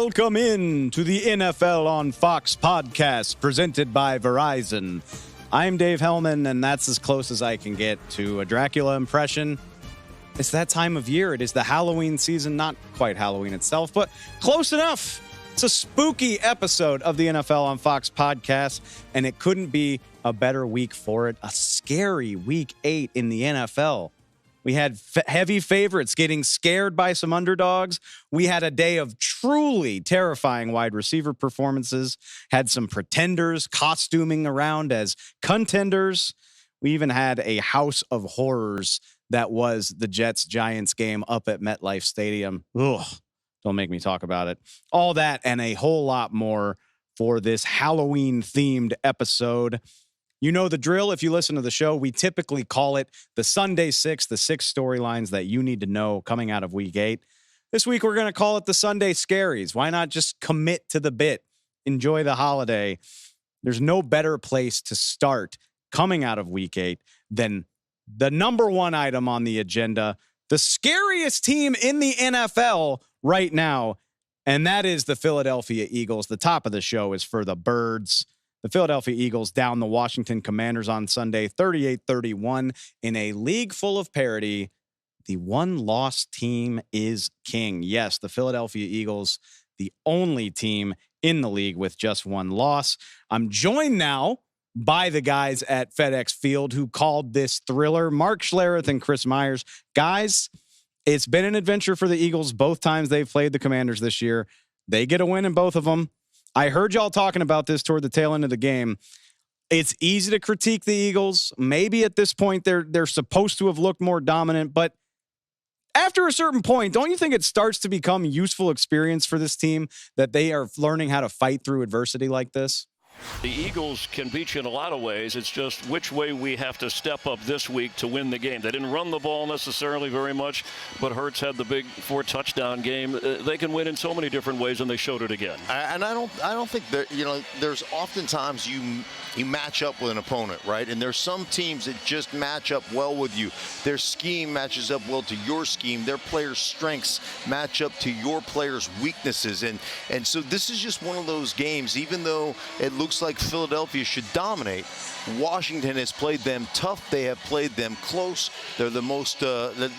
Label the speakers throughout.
Speaker 1: Welcome in to the NFL on Fox podcast presented by Verizon. I'm Dave Helman, and that's as close as I can get to a Dracula impression. It's that time of year. It is the Halloween season, not quite Halloween itself, but close enough. It's a spooky episode of the NFL on Fox podcast, and it couldn't be a better week for it. A scary week 8 in the NFL. We had heavy favorites getting scared by some underdogs. We had a day of truly terrifying wide receiver performances, had some pretenders costuming around as contenders. We even had a house of horrors that was the Jets-Giants game up at MetLife Stadium. Ugh, don't make me talk about it. All that and a whole lot more for this Halloween-themed episode. You know the drill. If you listen to the show, we typically call it the Sunday Six, the 6 storylines that you need to know coming out of week 8. This week, we're going to call it the Sunday Scaries. Why not just commit to the bit? Enjoy the holiday. There's no better place to start coming out of week 8 than the number one item on the agenda, the scariest team in the NFL right now, and that is the Philadelphia Eagles. The top of the show is for the Birds. The Philadelphia Eagles down the Washington Commanders on Sunday, 38-31. In a league full of parity, the one-loss team is king. Yes, the Philadelphia Eagles, the only team in the league with just one loss. I'm joined now by the guys at FedEx Field who called this thriller, Mark Schlereth and Chris Meyers. Guys, it's been an adventure for the Eagles both times they've played the Commanders this year. They get a win in both of them. I heard y'all talking about this toward the tail end of the game. It's easy to critique the Eagles. Maybe at this point they're supposed to have looked more dominant, but after a certain point, don't you think it starts to become useful experience for this team that they are learning how to fight through adversity like this?
Speaker 2: The Eagles can beat you in a lot of ways. It's just which way we have to step up this week to win the game. They didn't run the ball necessarily very much, but Hurts had the big 4-touchdown game. They can win in so many different ways, and they showed it again.
Speaker 3: And I don't think that, there's oftentimes you match up with an opponent, right? And there's some teams that just match up well with you. Their scheme matches up well to your scheme. Their players' strengths match up to your players' weaknesses. And so this is just one of those games, even though it looks like Philadelphia should dominate, Washington has played them tough. They have played them close. They're the most, the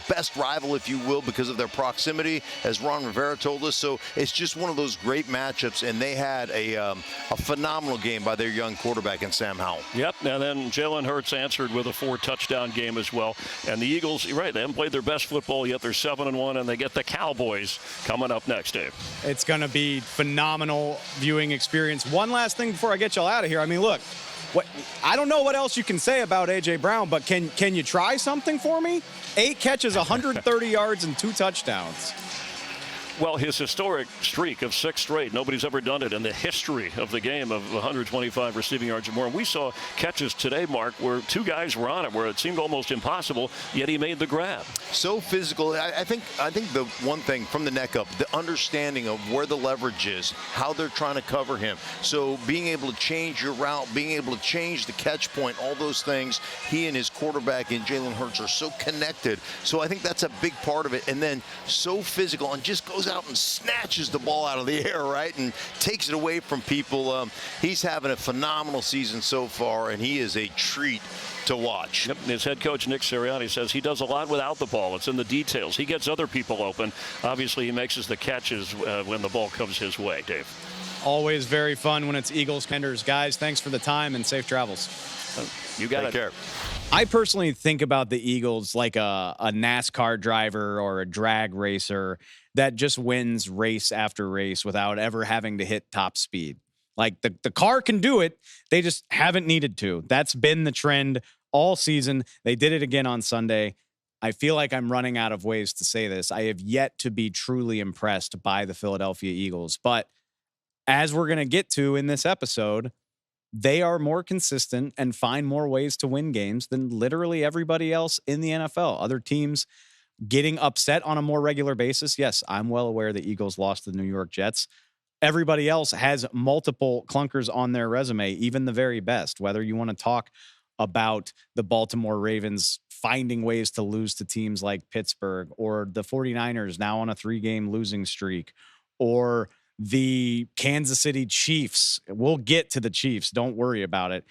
Speaker 3: best rival, if you will, because of their proximity, as Ron Rivera told us. So it's just one of those great matchups, and they had a phenomenal game by their young quarterback in Sam Howell.
Speaker 2: Yep, and then Jalen Hurts answered with a 4-touchdown game as well. And the Eagles, you're right, they haven't played their best football yet. They're 7-1, and they get the Cowboys coming up next, Dave.
Speaker 1: It's going to be phenomenal viewing experience. One last thing before I get y'all out of here. I mean, look, I don't know what else you can say about A.J. Brown, but can you try something for me? 8 catches, 130 yards, and 2 touchdowns.
Speaker 2: Well, his historic streak of 6 straight, nobody's ever done it in the history of the game of 125 receiving yards or more. And we saw catches today, Mark, where 2 guys were on it, where it seemed almost impossible, yet he made the grab.
Speaker 3: So physical. I think the one thing from the neck up, the understanding of where the leverage is, how they're trying to cover him. So being able to change your route, being able to change the catch point, all those things, he and his quarterback and Jalen Hurts are so connected. So I think that's a big part of it. And then so physical and just goes out and snatches the ball out of the air, right, and takes it away from people. He's having a phenomenal season so far, and he is a treat to watch.
Speaker 2: Yep. His head coach, Nick Sirianni, says he does a lot without the ball. It's in the details. He gets other people open. Obviously, he makes the catches when the ball comes his way, Dave.
Speaker 1: Always very fun when it's Eagles Commanders. Guys, thanks for the time and safe travels.
Speaker 2: You got it.
Speaker 3: Take care.
Speaker 1: I personally think about the Eagles like a NASCAR driver or a drag racer that just wins race after race without ever having to hit top speed. Like the car can do it. They just haven't needed to. That's been the trend all season. They did it again on Sunday. I feel like I'm running out of ways to say this. I have yet to be truly impressed by the Philadelphia Eagles. But as we're going to get to in this episode, they are more consistent and find more ways to win games than literally everybody else in the NFL. Other teams getting upset on a more regular basis. Yes, I'm well aware the Eagles lost to the New York Jets. Everybody else has multiple clunkers on their resume, even the very best. Whether you want to talk about the Baltimore Ravens finding ways to lose to teams like Pittsburgh, or the 49ers now on a 3-game losing streak, or the Kansas City Chiefs. We'll get to the Chiefs. Don't worry about it.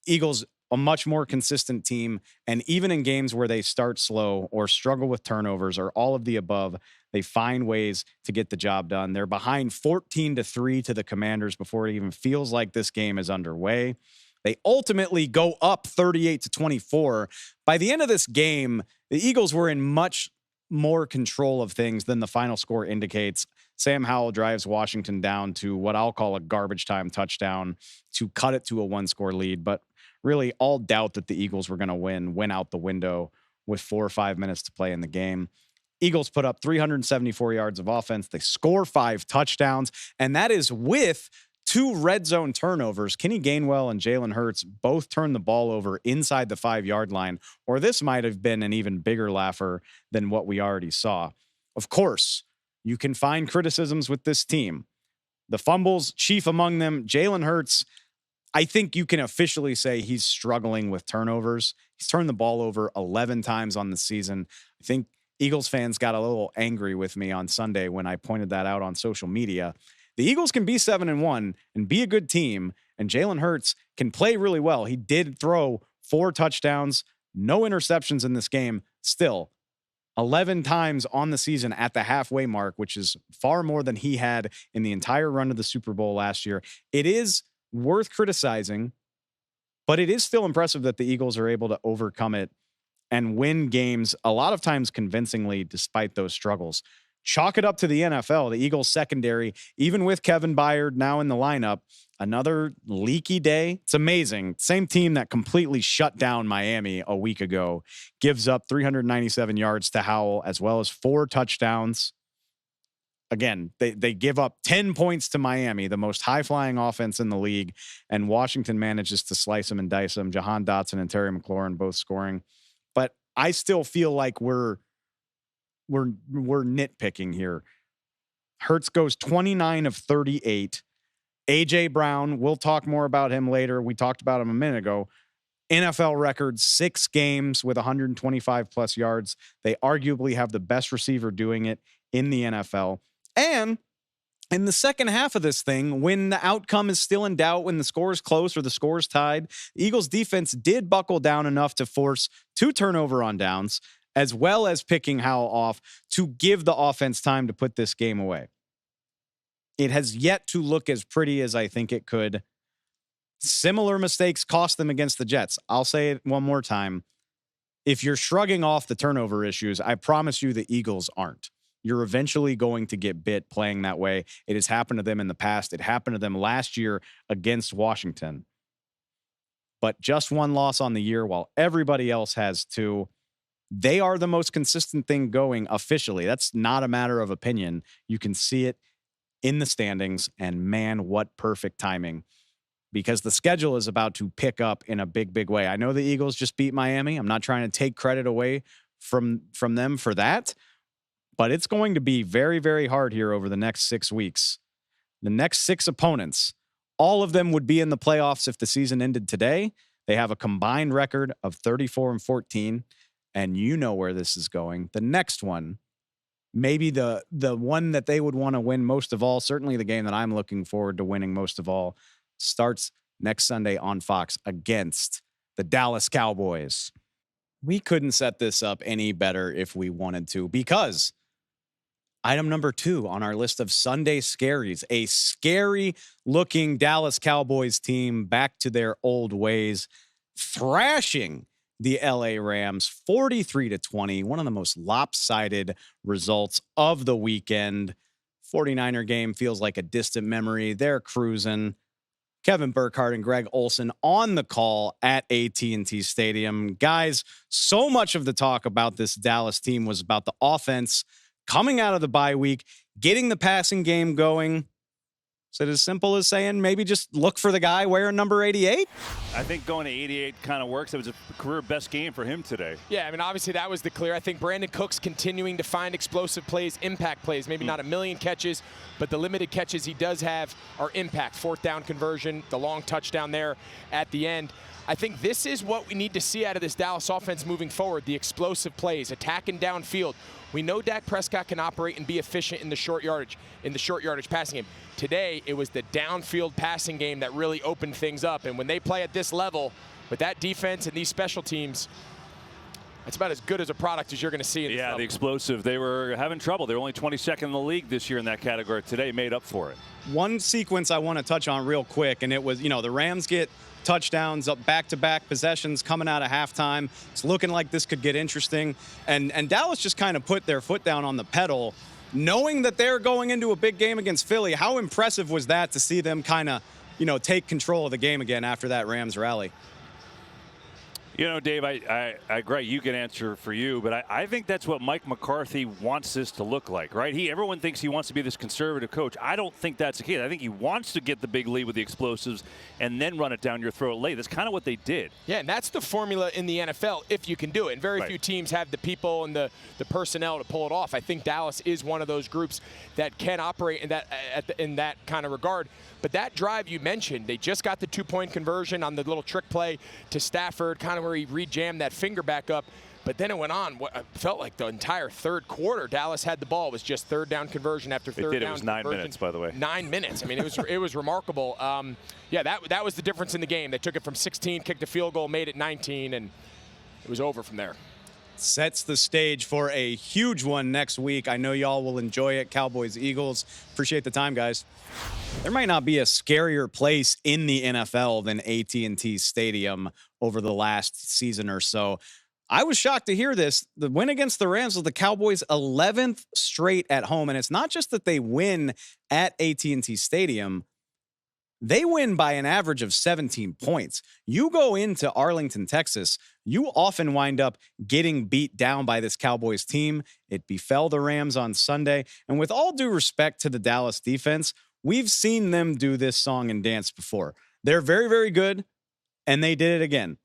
Speaker 1: Eagles, a much more consistent team. And even in games where they start slow or struggle with turnovers or all of the above, they find ways to get the job done. They're behind 14-3 to the Commanders before it even feels like this game is underway. They ultimately go up 38-24. By the end of this game, the Eagles were in much more control of things than the final score indicates. Sam Howell drives Washington down to what I'll call a garbage time touchdown to cut it to a 1-score lead. But really, all doubt that the Eagles were going to win went out the window with 4 or 5 minutes to play in the game. Eagles put up 374 yards of offense. They score 5 touchdowns, and that is with 2 red zone turnovers. Kenny Gainwell and Jalen Hurts both turned the ball over inside the 5-yard line, or this might have been an even bigger laugher than what we already saw. Of course, you can find criticisms with this team. The fumbles, chief among them, Jalen Hurts, I think you can officially say he's struggling with turnovers. He's turned the ball over 11 times on the season. I think Eagles fans got a little angry with me on Sunday when I pointed that out on social media. The Eagles can be 7-1 and be a good team, and Jalen Hurts can play really well. He did throw 4 touchdowns, no interceptions in this game. Still, 11 times on the season at the halfway mark, which is far more than he had in the entire run of the Super Bowl last year. It is worth criticizing, but it is still impressive that the Eagles are able to overcome it and win games a lot of times convincingly despite those struggles. Chalk it up to the NFL. The Eagles secondary, even with Kevin Byard now in the lineup, another leaky day. It's amazing. Same team that completely shut down Miami a week ago gives up 397 yards to Howell, as well as 4 touchdowns. Again, they give up 10 points to Miami, the most high-flying offense in the league, and Washington manages to slice them and dice them. Jahan Dotson and Terry McLaurin both scoring. But I still feel like we're nitpicking here. Hurts goes 29 of 38. A.J. Brown, we'll talk more about him later. We talked about him a minute ago. NFL record, 6 games with 125-plus yards. They arguably have the best receiver doing it in the NFL. And in the second half of this thing, when the outcome is still in doubt, when the score is close or the score is tied, the Eagles defense did buckle down enough to force 2 turnover on downs, as well as picking Howell off to give the offense time to put this game away. It has yet to look as pretty as I think it could. Similar mistakes cost them against the Jets. I'll say it one more time. If you're shrugging off the turnover issues, I promise you the Eagles aren't. You're eventually going to get bit playing that way. It has happened to them in the past. It happened to them last year against Washington. But just 1 loss on the year while everybody else has 2. They are the most consistent thing going officially. That's not a matter of opinion. You can see it in the standings, and man, what perfect timing, because the schedule is about to pick up in a big, big way. I know the Eagles just beat Miami. I'm not trying to take credit away from them for that, but it's going to be very, very hard here over the next 6 weeks. The next 6 opponents, all of them would be in the playoffs if the season ended today. They have a combined record of 34-14, and you know where this is going. The next one, maybe the one that they would want to win most of all, certainly the game that I'm looking forward to winning most of all, starts next Sunday on Fox against the Dallas Cowboys. We couldn't set this up any better if we wanted to, because item number 2 on our list of Sunday scaries, a scary-looking Dallas Cowboys team back to their old ways, thrashing the LA Rams 43-20, one of the most lopsided results of the weekend. 49er game feels like a distant memory. They're cruising. Kevin Burkhardt and Greg Olsen on the call at AT&T Stadium. Guys, so much of the talk about this Dallas team was about the offense coming out of the bye week, getting the passing game going. Is it as simple as saying maybe just look for the guy wearing number 88?
Speaker 4: I think going to 88 kind of works. It was a career best game for him today.
Speaker 5: Yeah, I mean, obviously that was the clear. I think Brandon Cooks continuing to find explosive plays, impact plays. Maybe not a million catches, but the limited catches he does have are impact. 4th down conversion, the long touchdown there at the end. I think this is what we need to see out of this Dallas offense moving forward, the explosive plays, attacking downfield. We know Dak Prescott can operate and be efficient in the short yardage passing game. Today, it was the downfield passing game that really opened things up. And when they play at this level, with that defense and these special teams, it's about as good as a product as you're going to see in this level.
Speaker 4: The explosive. They were having trouble. They were only 22nd in the league this year in that category. Today made up for it.
Speaker 1: One sequence I want to touch on real quick, and it was, the Rams get touchdowns up back-to-back possessions coming out of halftime. It's looking like this could get interesting. And Dallas just kind of put their foot down on the pedal, knowing that they're going into a big game against Philly. How impressive was that to see them kind of, take control of the game again after that Rams rally?
Speaker 4: Dave, I agree. You can answer for you, but I think that's what Mike McCarthy wants this to look like, right? Everyone thinks he wants to be this conservative coach. I don't think that's the case. I think he wants to get the big lead with the explosives and then run it down your throat late. That's kind of what they did. Yeah,
Speaker 5: and that's the formula in the NFL if you can do it. And very few teams have the people and the personnel to pull it off. I think Dallas is one of those groups that can operate in that kind of regard. But that drive you mentioned, they just got the 2-point conversion on the little trick play to Stafford, kind of where he re-jammed that finger back up. But then it went on. What felt like the entire third quarter, Dallas had the ball. It was just third down conversion after third down.
Speaker 4: It was 9 minutes, by the way.
Speaker 5: 9 minutes. I mean, it was remarkable. That was the difference in the game. They took it from 16, kicked a field goal, made it 19, and it was over from there.
Speaker 1: Sets the stage for a huge one next week. I know y'all will enjoy it. Cowboys, Eagles. Appreciate the time, guys. There might not be a scarier place in the NFL than AT&T Stadium over the last season or so. I was shocked to hear this. The win against the Rams was the Cowboys' 11th straight at home. And it's not just that they win at AT&T Stadium. They win by an average of 17 points. You go into Arlington, Texas, you often wind up getting beat down by this Cowboys team. It befell the Rams on Sunday. And with all due respect to the Dallas defense, we've seen them do this song and dance before. They're very, very good, and they did it again.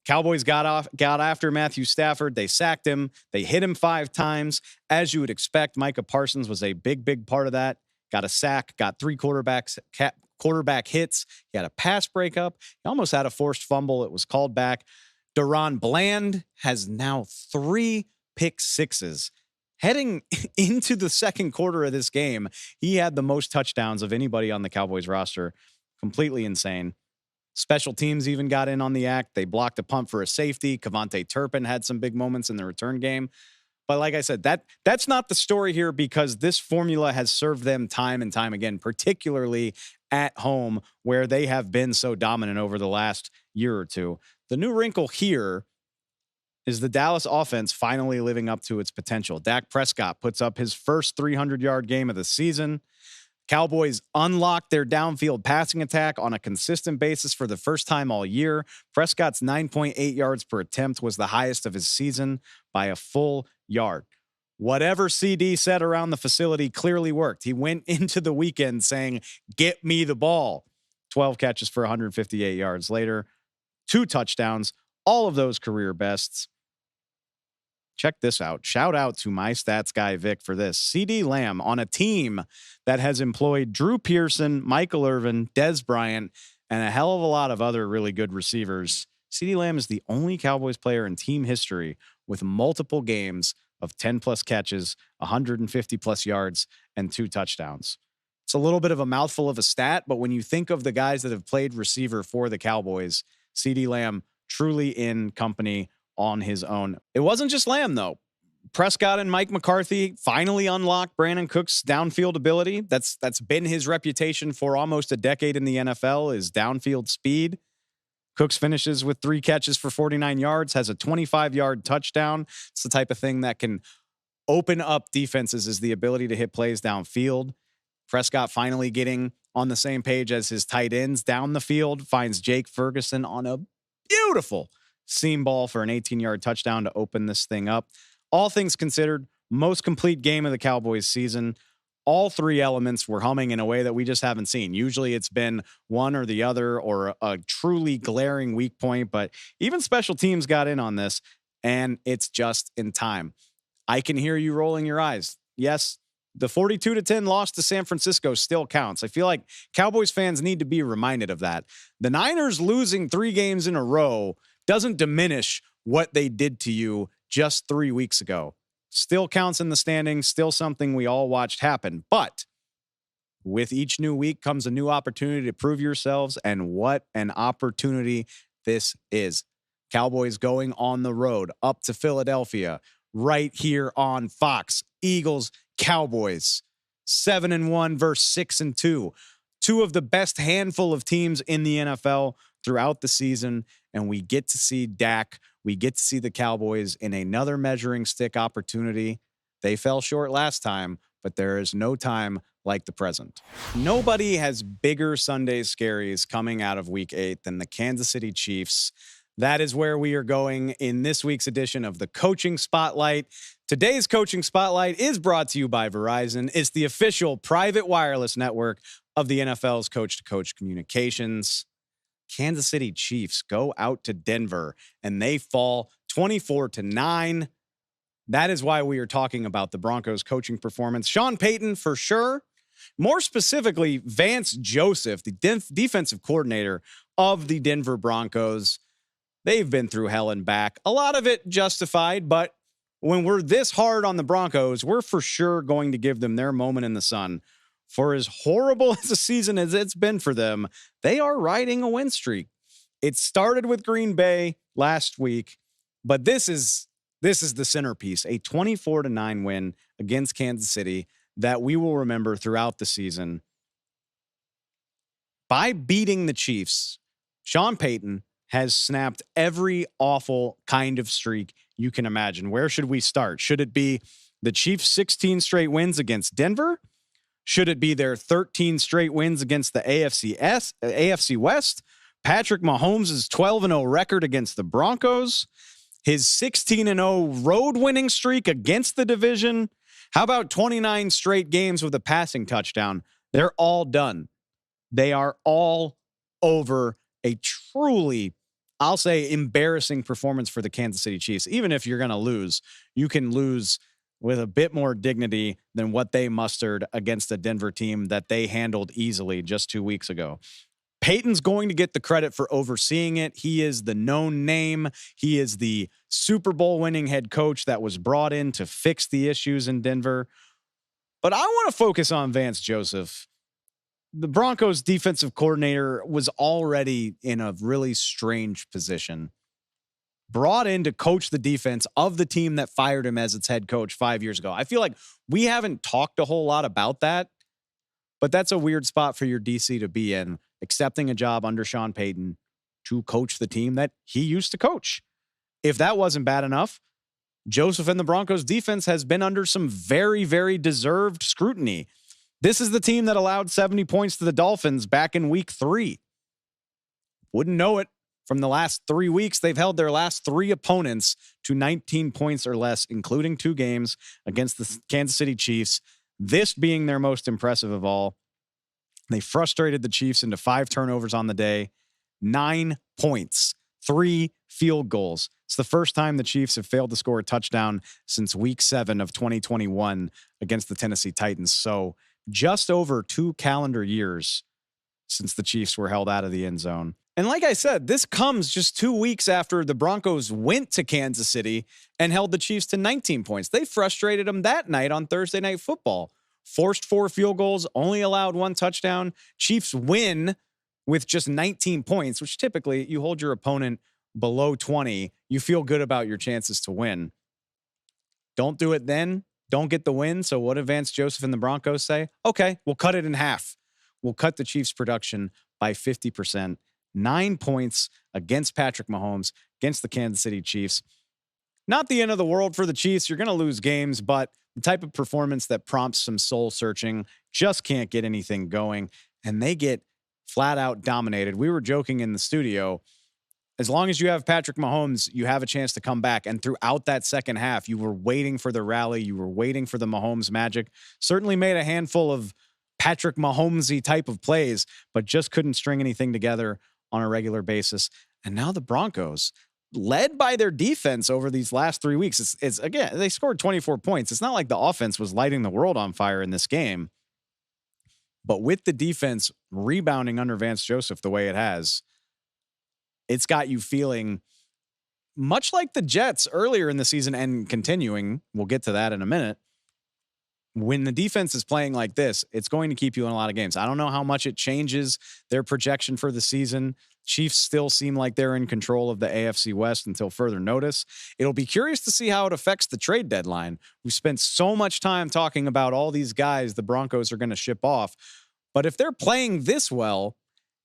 Speaker 1: Cowboys got after Matthew Stafford. They sacked him. They hit him 5 times. As you would expect, Micah Parsons was a big, big part of that. Got a sack, got 3 quarterback hits. He had a pass breakup. He almost had a forced fumble. It was called back. Deron Bland has now 3 pick sixes. Heading into the second quarter of this game, he had the most touchdowns of anybody on the Cowboys roster. Completely insane. Special teams even got in on the act. They blocked a punt for a safety. Kevontae Turpin had some big moments in the return game. But like I said, that's not the story here, because this formula has served them time and time again, particularly at home where they have been so dominant over the last year or two. The new wrinkle here is the Dallas offense finally living up to its potential. Dak Prescott puts up his first 300-yard game of the season. Cowboys unlocked their downfield passing attack on a consistent basis for the first time all year. Prescott's 9.8 yards per attempt was the highest of his season by a full yard. Whatever CD said around the facility clearly worked. He went into the weekend saying, "Get me the ball." 12 catches for 158 yards later, 2 touchdowns, all of those career bests. Check this out. Shout out to my stats guy, Vic, for this. CeeDee Lamb on a team that has employed Drew Pearson, Michael Irvin, Dez Bryant, and a hell of a lot of other really good receivers. CeeDee Lamb is the only Cowboys player in team history with multiple games of 10-plus catches, 150-plus yards, and 2 touchdowns. It's a little bit of a mouthful of a stat, but when you think of the guys that have played receiver for the Cowboys, CeeDee Lamb truly in company on his own. It wasn't just Lamb, though. Prescott and Mike McCarthy finally unlocked Brandon Cooks' downfield ability. That's been his reputation for almost a decade in the NFL, is downfield speed. Cooks finishes with 3 catches for 49 yards, has a 25-yard touchdown. It's the type of thing that can open up defenses, is the ability to hit plays downfield. Prescott finally getting on the same page as his tight ends down the field, finds Jake Ferguson on a beautiful seam ball for an 18-yard touchdown to open this thing up. All things considered, most complete game of the Cowboys season. All 3 elements were humming in a way that we just haven't seen. Usually it's been one or the other, or a truly glaring weak point, but even special teams got in on this, and it's just in time. I can hear you rolling your eyes. Yes, The 42-10 loss to San Francisco still counts. I feel like Cowboys fans need to be reminded of that. The Niners losing 3 games in a row doesn't diminish what they did to you just 3 weeks ago. Still counts in the standings, still something we all watched happen. But with each new week comes a new opportunity to prove yourselves, and what an opportunity this is. Cowboys going on the road up to Philadelphia right here on Fox. Eagles, Cowboys, 7-1 versus 6-2. 2 of the best handful of teams in the NFL throughout the season, and we get to see Dak. We get to see the Cowboys in another measuring stick opportunity. They fell short last time, but there is no time like the present. Nobody has bigger Sunday scaries coming out of Week 8 than the Kansas City Chiefs. That is where we are going in this week's edition of the Coaching Spotlight. Today's Coaching Spotlight is brought to you by Verizon. It's the official private wireless network of the NFL's coach-to-coach communications. Kansas City Chiefs go out to Denver, and they fall 24-9. That is why we are talking about the Broncos' coaching performance. Sean Payton, for sure. More specifically, Vance Joseph, the defensive coordinator of the Denver Broncos. They've been through hell and back. A lot of it justified, but when we're this hard on the Broncos, we're for sure going to give them their moment in the sun. For as horrible as a season as it's been for them, they are riding a win streak. It started with Green Bay last week, but this is the centerpiece, a 24-9 win against Kansas City that we will remember throughout the season. By beating the Chiefs, Sean Payton has snapped every awful kind of streak you can imagine. Where should we start? Should it be the Chiefs' 16 straight wins against Denver? Should it be their 13 straight wins against the AFC West? Patrick Mahomes' 12-0 record against the Broncos? His 16-0 road winning streak against the division? How about 29 straight games with a passing touchdown? They're all done. They are all over. A truly, I'll say, embarrassing performance for the Kansas City Chiefs. Even if you're going to lose, you can lose with a bit more dignity than what they mustered against a Denver team that they handled easily just 2 weeks ago. Peyton's going to get the credit for overseeing it. He is the known name. He is the Super Bowl winning head coach that was brought in to fix the issues in Denver. But I want to focus on Vance Joseph. The Broncos defensive coordinator was already in a really strange position. Brought in to coach the defense of the team that fired him as its head coach 5 years ago. I feel like we haven't talked a whole lot about that, but that's a weird spot for your DC to be in, accepting a job under Sean Payton to coach the team that he used to coach. If that wasn't bad enough, Joseph and the Broncos defense has been under some very, very deserved scrutiny. This is the team that allowed 70 points to the Dolphins back in week 3. Wouldn't know it. From the last 3 weeks, they've held their last 3 opponents to 19 points or less, including 2 games against the Kansas City Chiefs, this being their most impressive of all. They frustrated the Chiefs into 5 turnovers on the day, 9 points, 3 field goals. It's the first time the Chiefs have failed to score a touchdown since week 7 of 2021 against the Tennessee Titans. So just over 2 calendar years since the Chiefs were held out of the end zone. And like I said, this comes just 2 weeks after the Broncos went to Kansas City and held the Chiefs to 19 points. They frustrated them that night on Thursday Night Football. Forced 4 field goals, only allowed 1 touchdown. Chiefs win with just 19 points, which typically you hold your opponent below 20. You feel good about your chances to win. Don't do it then. Don't get the win. So what did Vance Joseph and the Broncos say? Okay, we'll cut it in half. We'll cut the Chiefs' production by 50%. 9 points against Patrick Mahomes, against the Kansas City Chiefs. Not the end of the world for the Chiefs. You're going to lose games, but the type of performance that prompts some soul searching, just can't get anything going. And they get flat out dominated. We were joking in the studio. As long as you have Patrick Mahomes, you have a chance to come back. And throughout that second half, you were waiting for the rally. You were waiting for the Mahomes magic. Certainly made a handful of Patrick Mahomes-y type of plays, but just couldn't string anything together on a regular basis. And now the Broncos, led by their defense over these last 3 weeks. It's again, they scored 24 points. It's not like the offense was lighting the world on fire in this game. But with the defense rebounding under Vance Joseph the way it has, it's got you feeling much like the Jets earlier in the season and continuing. We'll get to that in a minute. When the defense is playing like this, it's going to keep you in a lot of games. I don't know how much it changes their projection for the season. Chiefs still seem like they're in control of the AFC West until further notice. It'll be curious to see how it affects the trade deadline. We spent so much time talking about all these guys the Broncos are going to ship off. But if they're playing this well,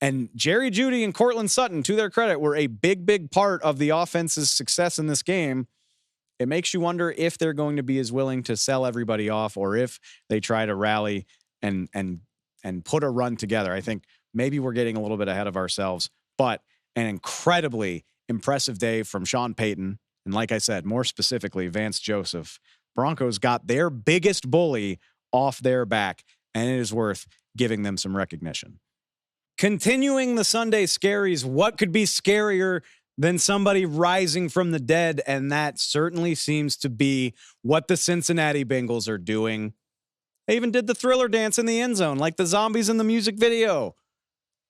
Speaker 1: and Jerry Jeudy and Cortland Sutton, to their credit, were a big part of the offense's success in this game, it makes you wonder if they're going to be as willing to sell everybody off or if they try to rally and put a run together. I think maybe we're getting a little bit ahead of ourselves, but an incredibly impressive day from Sean Payton. And like I said, more specifically, Vance Joseph. Broncos got their biggest bully off their back, and it is worth giving them some recognition. Continuing the Sunday scaries, what could be scarier than somebody rising from the dead? And that certainly seems to be what the Cincinnati Bengals are doing. They even did the Thriller dance in the end zone, like the zombies in the music video.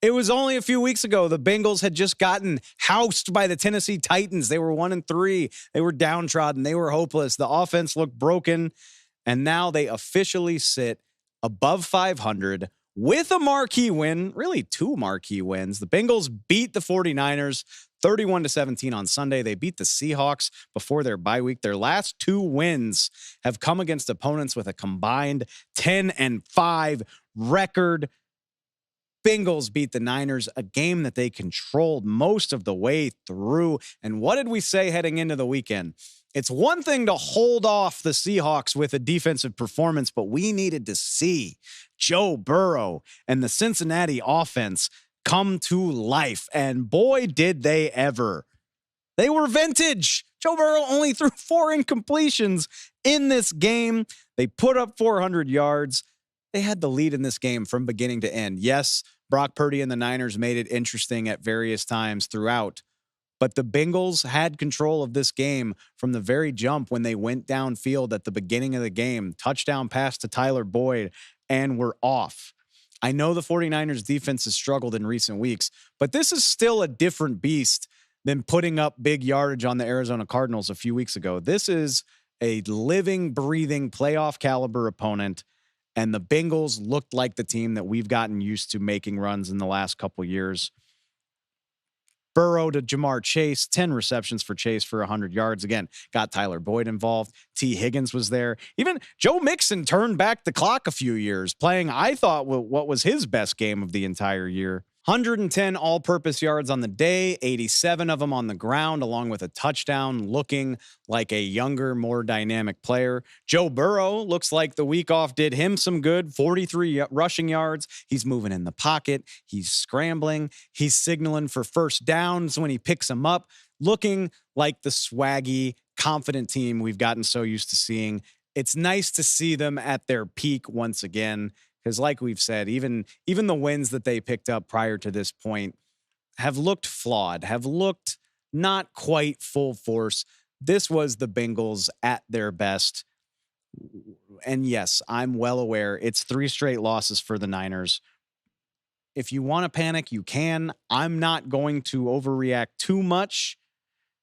Speaker 1: It was only a few weeks ago. The Bengals had just gotten housed by the Tennessee Titans. They were 1-3. They were downtrodden. They were hopeless. The offense looked broken. And now they officially sit above 500 with a marquee win, really two marquee wins. The Bengals beat the 49ers 31-17 on Sunday. They beat the Seahawks before their bye week. Their last two wins have come against opponents with a combined 10-5 record. Bengals beat the Niners, a game that they controlled most of the way through. And what did we say heading into the weekend? It's one thing to hold off the Seahawks with a defensive performance, but we needed to see Joe Burrow and the Cincinnati offense come to life. And boy, did they ever. They were vintage. Joe Burrow only threw 4 incompletions in this game. They put up 400 yards. They had the lead in this game from beginning to end. Yes, Brock Purdy and the Niners made it interesting at various times throughout. But the Bengals had control of this game from the very jump when they went downfield at the beginning of the game. Touchdown pass to Tyler Boyd, and were off. I know the 49ers defense has struggled in recent weeks, but this is still a different beast than putting up big yardage on the Arizona Cardinals a few weeks ago. This is a living, breathing, playoff caliber opponent, and the Bengals looked like the team that we've gotten used to making runs in the last couple years. Burrow to Jamar Chase, 10 receptions for Chase for 100 yards. Again, got Tyler Boyd involved. T. Higgins was there. Even Joe Mixon turned back the clock a few years, playing, I thought, what was his best game of the entire year. 110 all-purpose yards on the day, 87 of them on the ground, along with a touchdown, looking like a younger, more dynamic player. Joe Burrow looks like the week off did him some good, 43 rushing yards. He's moving in the pocket. He's scrambling. He's signaling for first downs when he picks them up, looking like the swaggy, confident team we've gotten so used to seeing. It's nice to see them at their peak once again. Because like we've said, even the wins that they picked up prior to this point have looked flawed, have looked not quite full force. This was the Bengals at their best. And yes, I'm well aware it's 3 straight losses for the Niners. If you want to panic, you can. I'm not going to overreact too much.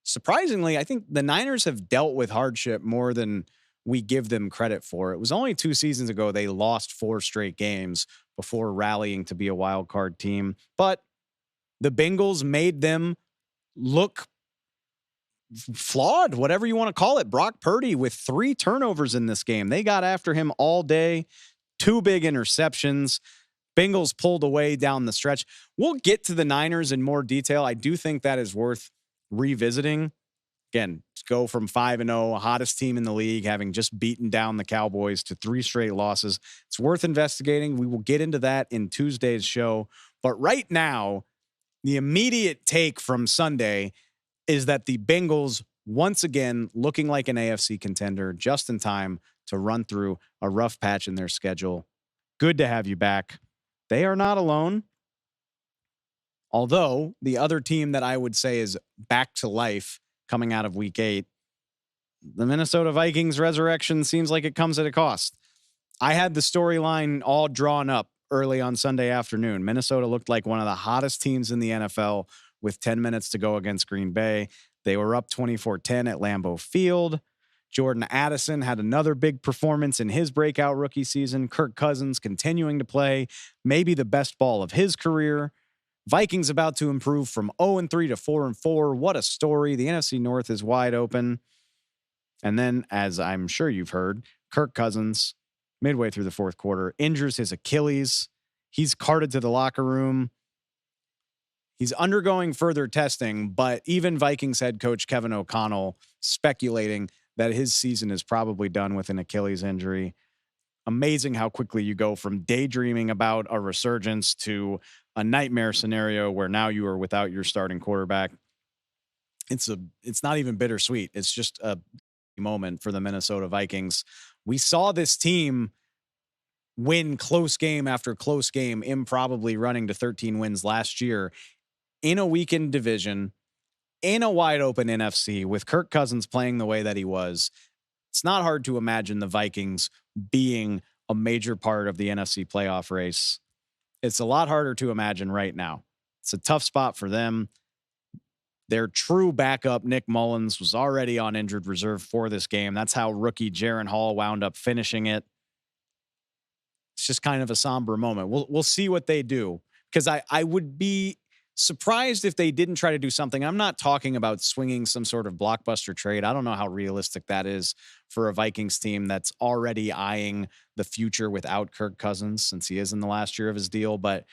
Speaker 1: Surprisingly, I think the Niners have dealt with hardship more than we give them credit for. It was only 2 seasons ago they lost 4 straight games before rallying to be a wild card team. But the Bengals made them look flawed, whatever you want to call it. Brock Purdy with 3 turnovers in this game. They got after him all day. 2 big interceptions. Bengals pulled away down the stretch. We'll get to the Niners in more detail. I do think that is worth revisiting. Again, go from 5-0, hottest team in the league, having just beaten down the Cowboys, to 3 straight losses. It's worth investigating. We will get into that in Tuesday's show. But right now, the immediate take from Sunday is that the Bengals, once again, looking like an AFC contender, just in time to run through a rough patch in their schedule. Good to have you back. They are not alone. Although the other team that I would say is back to life coming out of week 8. The Minnesota Vikings resurrection seems like it comes at a cost. I had the storyline all drawn up early on Sunday afternoon. Minnesota looked like one of the hottest teams in the NFL with 10 minutes to go against Green Bay. They were up 24-10 at Lambeau Field. Jordan Addison had another big performance in his breakout rookie season. Kirk Cousins continuing to play maybe the best ball of his career. Vikings about to improve from 0-3 to 4-4. What a story. The NFC North is wide open. And then, as I'm sure you've heard, Kirk Cousins, midway through the fourth quarter, injures his Achilles. He's carted to the locker room. He's undergoing further testing, but even Vikings head coach Kevin O'Connell speculating that his season is probably done with an Achilles injury. Amazing how quickly you go from daydreaming about a resurgence to a nightmare scenario where now you are without your starting quarterback. It's not even bittersweet. It's just a moment for the Minnesota Vikings. We saw this team win close game after close game, improbably running to 13 wins last year in a weakened division, in a wide open NFC with Kirk Cousins playing the way that he was. It's not hard to imagine the Vikings being a major part of the NFC playoff race. It's a lot harder to imagine right now. It's a tough spot for them. Their true backup, Nick Mullins, was already on injured reserve for this game. That's how rookie Jaren Hall wound up finishing it. It's just kind of a somber moment. We'll see what they do, because I would be surprised if they didn't try to do something. I'm not talking about swinging some sort of blockbuster trade. I don't know how realistic that is for a Vikings team that's already eyeing the future without Kirk Cousins, since he is in the last year of his deal. But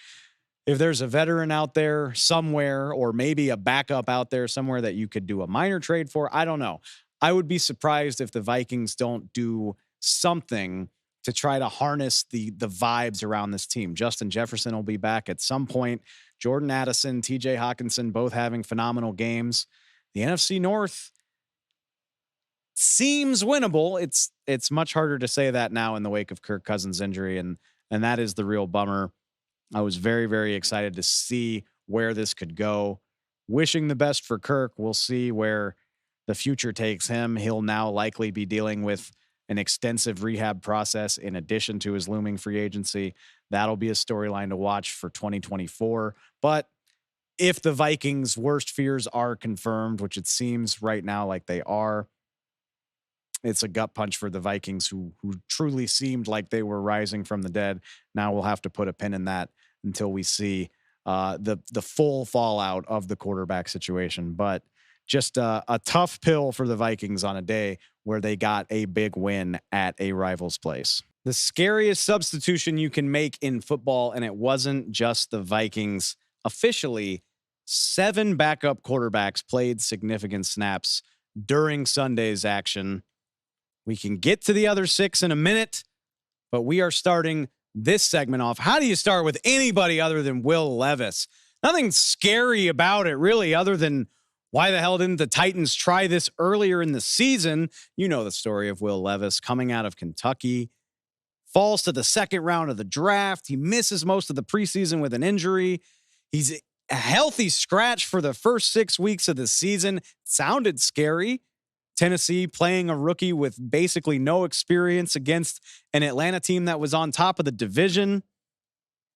Speaker 1: if there's a veteran out there somewhere, or maybe a backup out there somewhere that you could do a minor trade for, I don't know. I would be surprised if the Vikings don't do something to try to harness the vibes around this team. Justin Jefferson will be back at some point. Jordan Addison, TJ Hawkinson, both having phenomenal games. The NFC North seems winnable. It's much harder to say that now in the wake of Kirk Cousins' injury, and that is the real bummer. I was very, very excited to see where this could go. Wishing the best for Kirk. We'll see where the future takes him. He'll now likely be dealing with an extensive rehab process in addition to his looming free agency. That'll be a storyline to watch for 2024. But if the Vikings' worst fears are confirmed, which it seems right now like they are, it's a gut punch for the Vikings, who truly seemed like they were rising from the dead. Now we'll have to put a pin in that until we see the full fallout of the quarterback situation. But just a tough pill for the Vikings on a day where they got a big win at a rival's place. The scariest substitution you can make in football, and it wasn't just the Vikings. Officially, 7 backup quarterbacks played significant snaps during Sunday's action. We can get to the other 6 in a minute, but we are starting this segment off. How do you start with anybody other than Will Levis? Nothing scary about it, really, other than why the hell didn't the Titans try this earlier in the season? You know the story of Will Levis coming out of Kentucky, falls to the second round of the draft. He misses most of the preseason with an injury. He's a healthy scratch for the first 6 weeks of the season. Sounded scary. Tennessee playing a rookie with basically no experience against an Atlanta team that was on top of the division.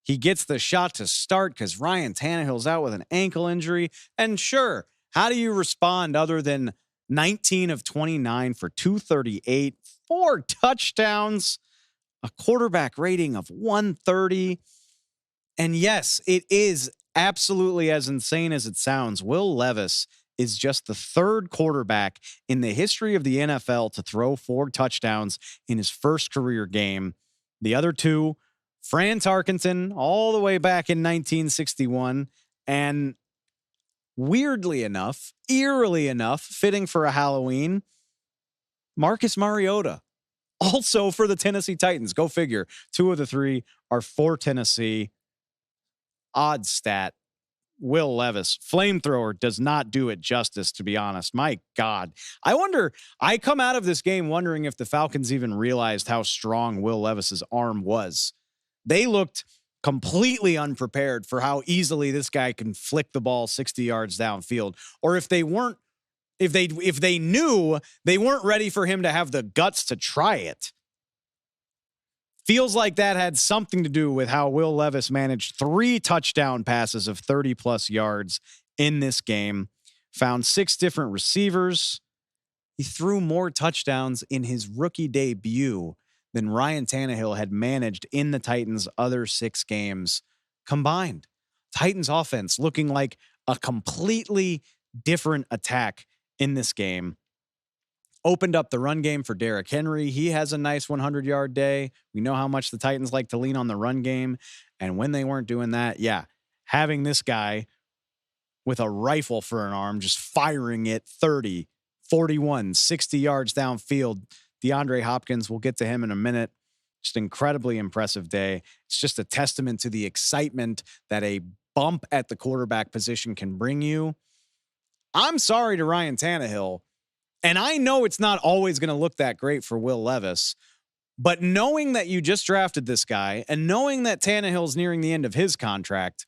Speaker 1: He gets the shot to start because Ryan Tannehill's out with an ankle injury. And sure, how do you respond other than 19 of 29 for 238, 4 touchdowns, a quarterback rating of 130? And yes, it is absolutely as insane as it sounds. Will Levis is just the 3rd quarterback in the history of the NFL to throw 4 touchdowns in his first career game. The other 2, Fran Tarkenton, all the way back in 1961, and weirdly enough, eerily enough, fitting for a Halloween, Marcus Mariota, also for the Tennessee Titans. Go figure. 2 of the 3 are for Tennessee. Odd stat. Will Levis, flamethrower, does not do it justice, to be honest. My God. I come out of this game wondering if the Falcons even realized how strong Will Levis's arm was. They looked completely unprepared for how easily this guy can flick the ball 60 yards downfield, or if they weren't If they knew, they weren't ready for him to have the guts to try it. Feels like that had something to do with how Will Levis managed 3 touchdown passes of 30-plus yards in this game. Found 6 different receivers. He threw more touchdowns in his rookie debut than Ryan Tannehill had managed in the Titans' other 6 games combined. Titans offense looking like a completely different attack in this game. Opened up the run game for Derrick Henry. He has a nice 100-yard day. We know how much the Titans like to lean on the run game. And when they weren't doing that, having this guy with a rifle for an arm, just firing it 30, 41, 60 yards downfield. DeAndre Hopkins, we'll get to him in a minute. Just incredibly impressive day. It's just a testament to the excitement that a bump at the quarterback position can bring you. I'm sorry to Ryan Tannehill. And I know it's not always going to look that great for Will Levis, but knowing that you just drafted this guy and knowing that Tannehill's nearing the end of his contract,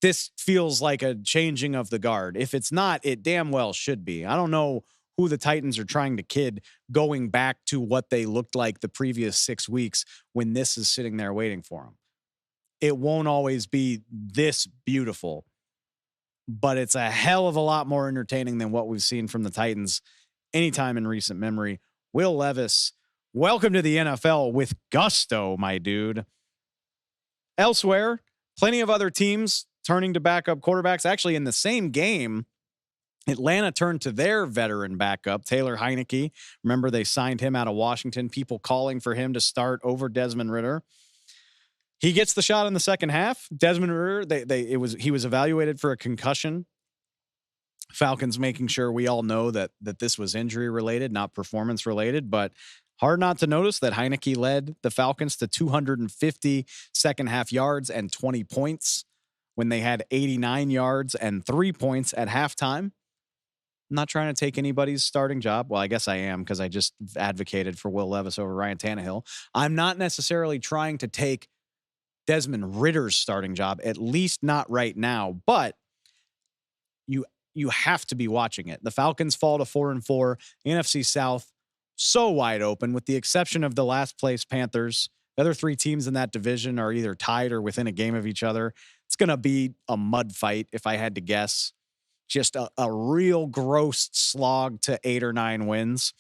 Speaker 1: this feels like a changing of the guard. If it's not, it damn well should be. I don't know who the Titans are trying to kid going back to what they looked like the previous 6 weeks when this is sitting there waiting for them. It won't always be this beautiful, but it's a hell of a lot more entertaining than what we've seen from the Titans anytime in recent memory. Will Levis, welcome to the NFL with gusto, my dude. Elsewhere, plenty of other teams turning to backup quarterbacks. Actually, in the same game, Atlanta turned to their veteran backup, Taylor Heinicke. Remember, they signed him out of Washington, people calling for him to start over Desmond Ridder. He gets the shot in the second half. Desmond Ridder, he was evaluated for a concussion. Falcons making sure we all know that this was injury related, not performance related, but hard not to notice that Heinicke led the Falcons to 250 second half yards and 20 points when they had 89 yards and 3 points at halftime. I'm not trying to take anybody's starting job. Well, I guess I am because I just advocated for Will Levis over Ryan Tannehill. I'm not necessarily trying to take Desmond Ridder's starting job, at least not right now, but you have to be watching it. The Falcons fall to 4-4. The NFC South, so wide open, with the exception of the last place Panthers. The other 3 teams in that division are either tied or within a game of each other. It's going to be a mud fight, if I had to guess. Just a real gross slog to 8 or 9 wins.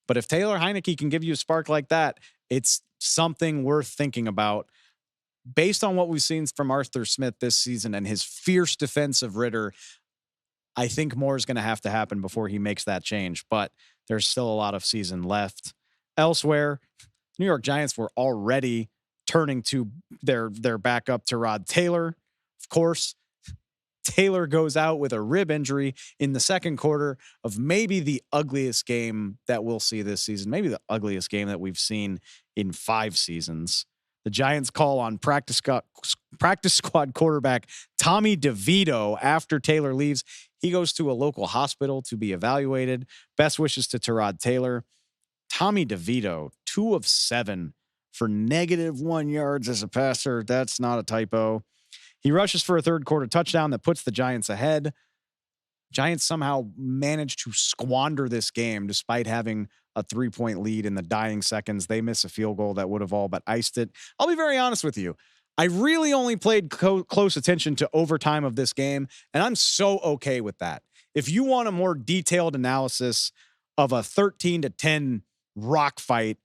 Speaker 1: But if Taylor Heinicke can give you a spark like that, it's something worth thinking about. Based on what we've seen from Arthur Smith this season and his fierce defense of Ridder, I think more is going to have to happen before he makes that change, but there's still a lot of season left. Elsewhere, New York Giants were already turning to their backup, Tyrod Taylor. Of course, Taylor goes out with a rib injury in the second quarter of maybe the ugliest game that we'll see this season, maybe the ugliest game that we've seen in 5 seasons. The Giants call on practice squad quarterback Tommy DeVito after Taylor leaves. He goes to a local hospital to be evaluated. Best wishes to Tyrod Taylor. Tommy DeVito, 2 of 7 for -1 yards as a passer. That's not a typo. He rushes for a third quarter touchdown that puts the Giants ahead. Giants somehow managed to squander this game despite having a 3-point lead in the dying seconds. They miss a field goal that would have all but iced it. I'll be very honest with you. I really only played close attention to overtime of this game, and I'm so okay with that. If you want a more detailed analysis of a 13-10 rock fight,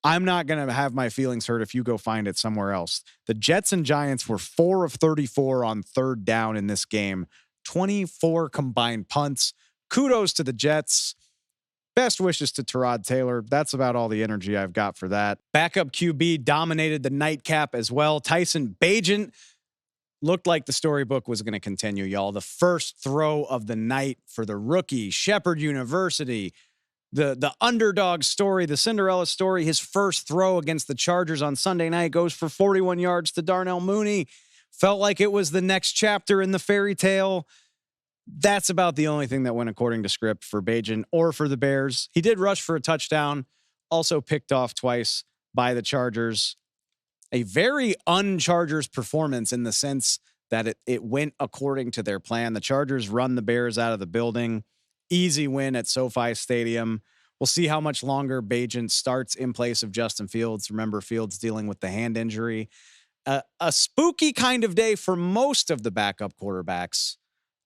Speaker 1: I'm not going to have my feelings hurt if you go find it somewhere else. The Jets and Giants were 4 of 34 on third down in this game. 24 combined punts. Kudos to the Jets. Best wishes to Tyrod Taylor. That's about all the energy I've got for that. Backup QB dominated the nightcap as well. Tyson Bagent looked like the storybook was going to continue, y'all. The first throw of the night for the rookie, Shepherd University. The underdog story, the Cinderella story, his first throw against the Chargers on Sunday night goes for 41 yards to Darnell Mooney. Felt like it was the next chapter in the fairy tale. That's about the only thing that went according to script for Bagent or for the Bears. He did rush for a touchdown, also picked off twice by the Chargers. A very un-Chargers performance in the sense that it went according to their plan. The Chargers run the Bears out of the building. Easy win at SoFi Stadium. We'll see how much longer Bagent starts in place of Justin Fields. Remember, Fields dealing with the hand injury. A spooky kind of day for most of the backup quarterbacks.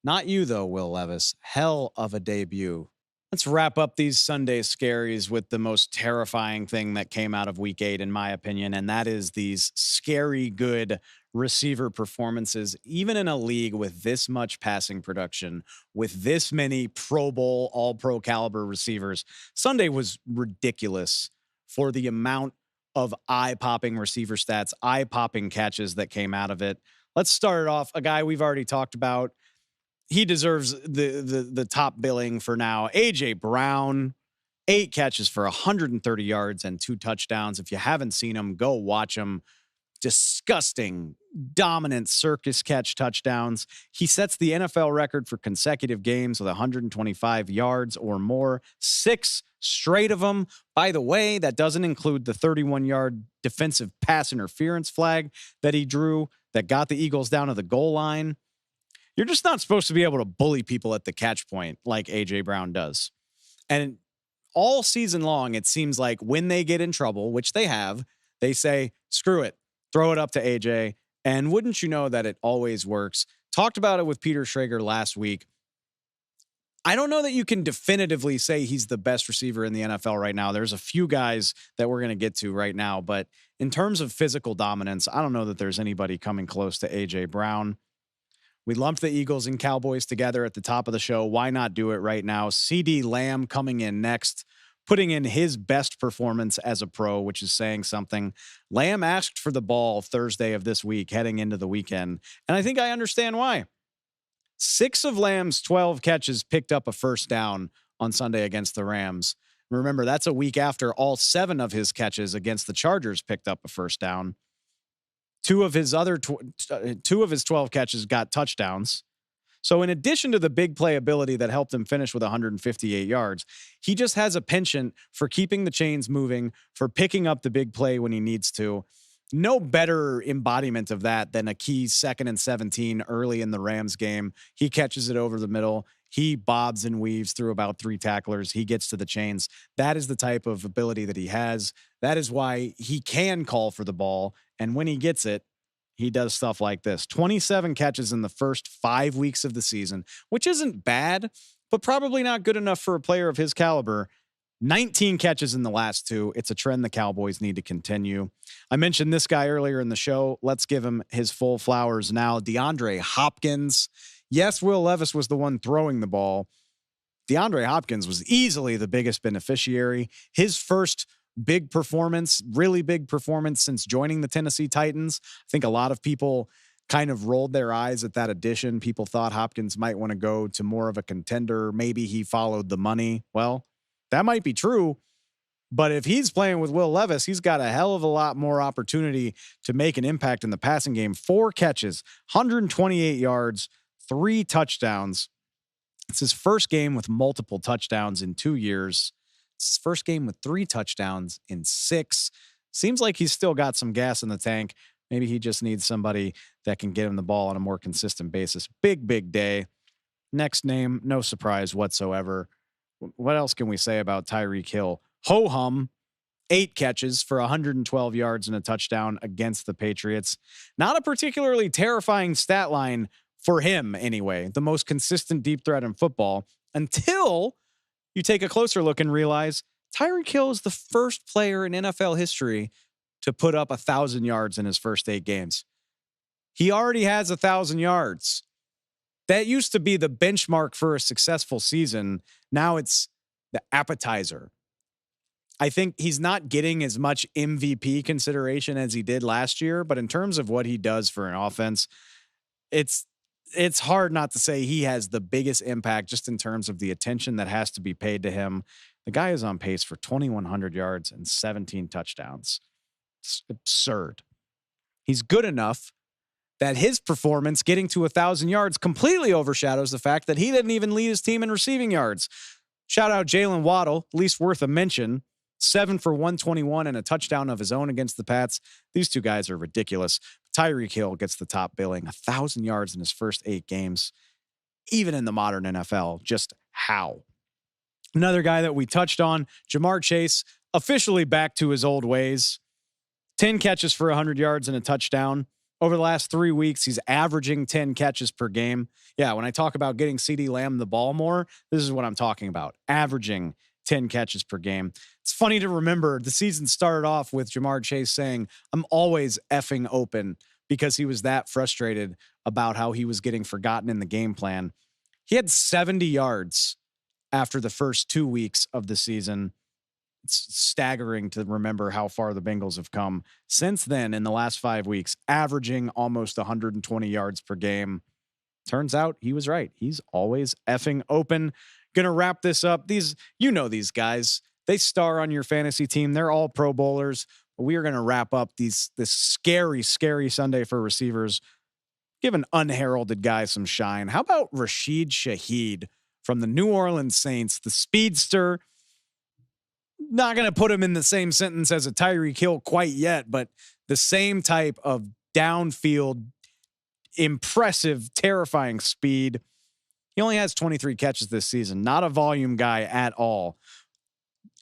Speaker 1: Not you, though, Will Levis. Hell of a debut. Let's wrap up these Sunday scaries with the most terrifying thing that came out of Week 8, in my opinion, and that is these scary good receiver performances, even in a league with this much passing production, with this many Pro Bowl, all-pro caliber receivers. Sunday was ridiculous for the amount of eye-popping receiver stats, eye-popping catches that came out of it. Let's start it off. A guy we've already talked about. He deserves the top billing for now. A.J. Brown, 8 catches for 130 yards and 2 touchdowns. If you haven't seen him, go watch him. Disgusting, dominant circus catch touchdowns. He sets the NFL record for consecutive games with 125 yards or more, 6 straight of them. By the way, that doesn't include the 31-yard defensive pass interference flag that he drew that got the Eagles down to the goal line. You're just not supposed to be able to bully people at the catch point like A.J. Brown does. And all season long, it seems like when they get in trouble, which they have, they say, screw it, throw it up to A.J. And wouldn't you know that it always works? Talked about it with Peter Schrager last week. I don't know that you can definitively say he's the best receiver in the NFL right now. There's a few guys that we're going to get to right now. But in terms of physical dominance, I don't know that there's anybody coming close to A.J. Brown. We lumped the Eagles and Cowboys together at the top of the show. Why not do it right now? CeeDee Lamb coming in next, putting in his best performance as a pro, which is saying something. Lamb asked for the ball Thursday of this week, heading into the weekend. And I think I understand why. 6 of Lamb's 12 catches picked up a first down on Sunday against the Rams. Remember, that's a week after all 7 of his catches against the Chargers picked up a first down. 2 of his 12 catches got touchdowns. So in addition to the big playability that helped him finish with 158 yards, he just has a penchant for keeping the chains moving, for picking up the big play when he needs to. No better embodiment of that than a key 2nd and 17 early in the Rams game. He catches it over the middle. He bobs and weaves through about 3 tacklers. He gets to the chains. That is the type of ability that he has. That is why he can call for the ball. And when he gets it, he does stuff like this. 27 catches in the first 5 weeks of the season, which isn't bad, but probably not good enough for a player of his caliber. 19 catches in the last 2. It's a trend the Cowboys need to continue. I mentioned this guy earlier in the show. Let's give him his full flowers now. DeAndre Hopkins. Yes, Will Levis was the one throwing the ball. DeAndre Hopkins was easily the biggest beneficiary. His first big performance, really big performance since joining the Tennessee Titans. I think a lot of people kind of rolled their eyes at that addition. People thought Hopkins might want to go to more of a contender. Maybe he followed the money. Well, that might be true, but if he's playing with Will Levis, he's got a hell of a lot more opportunity to make an impact in the passing game. 4 catches, 128 yards, 3 touchdowns. It's his first game with multiple touchdowns in 2 years. It's his first game with 3 touchdowns in 6. Seems like he's still got some gas in the tank. Maybe he just needs somebody that can get him the ball on a more consistent basis. Big, big day. Next name, no surprise whatsoever. What else can we say about Tyreek Hill? Ho-hum, 8 catches for 112 yards and a touchdown against the Patriots. Not a particularly terrifying stat line for him anyway. The most consistent deep threat in football until you take a closer look and realize Tyreek Hill is the first player in NFL history to put up 1,000 yards in his first 8 games. He already has 1,000 yards. That used to be the benchmark for a successful season. Now it's the appetizer. I think he's not getting as much MVP consideration as he did last year, but in terms of what he does for an offense, it's hard not to say he has the biggest impact just in terms of the attention that has to be paid to him. The guy is on pace for 2,100 yards and 17 touchdowns. It's absurd. He's good enough that his performance getting to 1,000 yards completely overshadows the fact that he didn't even lead his team in receiving yards. Shout out Jalen Waddle, at least worth a mention. 7 for 121 and a touchdown of his own against the Pats. These 2 guys are ridiculous. Tyreek Hill gets the top billing, 1,000 yards in his first 8 games. Even in the modern NFL, just how? Another guy that we touched on, Jamar Chase, officially back to his old ways. 10 catches for 100 yards and a touchdown. Over the last 3 weeks, he's averaging 10 catches per game. Yeah, when I talk about getting CeeDee Lamb the ball more, this is what I'm talking about. Averaging 10 catches per game. It's funny to remember the season started off with Jamar Chase saying, I'm always effing open, because he was that frustrated about how he was getting forgotten in the game plan. He had 70 yards after the first 2 weeks of the season. It's staggering to remember how far the Bengals have come since then in the last 5 weeks, averaging almost 120 yards per game. Turns out he was right. He's always effing open. Gonna wrap this up. These guys, they star on your fantasy team. They're all Pro Bowlers. But we are gonna wrap up this scary Sunday for receivers. Give an unheralded guy some shine. How about Rashid Shaheed from the New Orleans Saints, the speedster? Not going to put him in the same sentence as a Tyreek Hill quite yet, but the same type of downfield, impressive, terrifying speed. He only has 23 catches this season. Not a volume guy at all.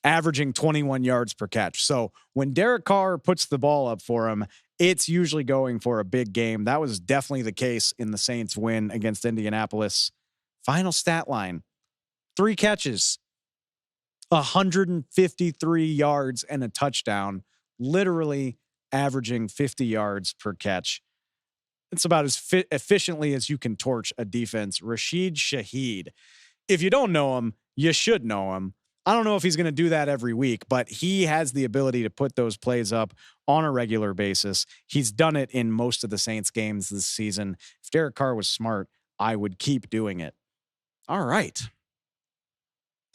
Speaker 1: Averaging 21 yards per catch. So when Derek Carr puts the ball up for him, it's usually going for a big game. That was definitely the case in the Saints win against Indianapolis. Final stat line, 3 catches, 153 yards and a touchdown, literally averaging 50 yards per catch. It's about as efficiently as you can torch a defense. Rashid Shaheed. If you don't know him, you should know him. I don't know if he's going to do that every week, but he has the ability to put those plays up on a regular basis. He's done it in most of the Saints games this season. If Derek Carr was smart, I would keep doing it. All right.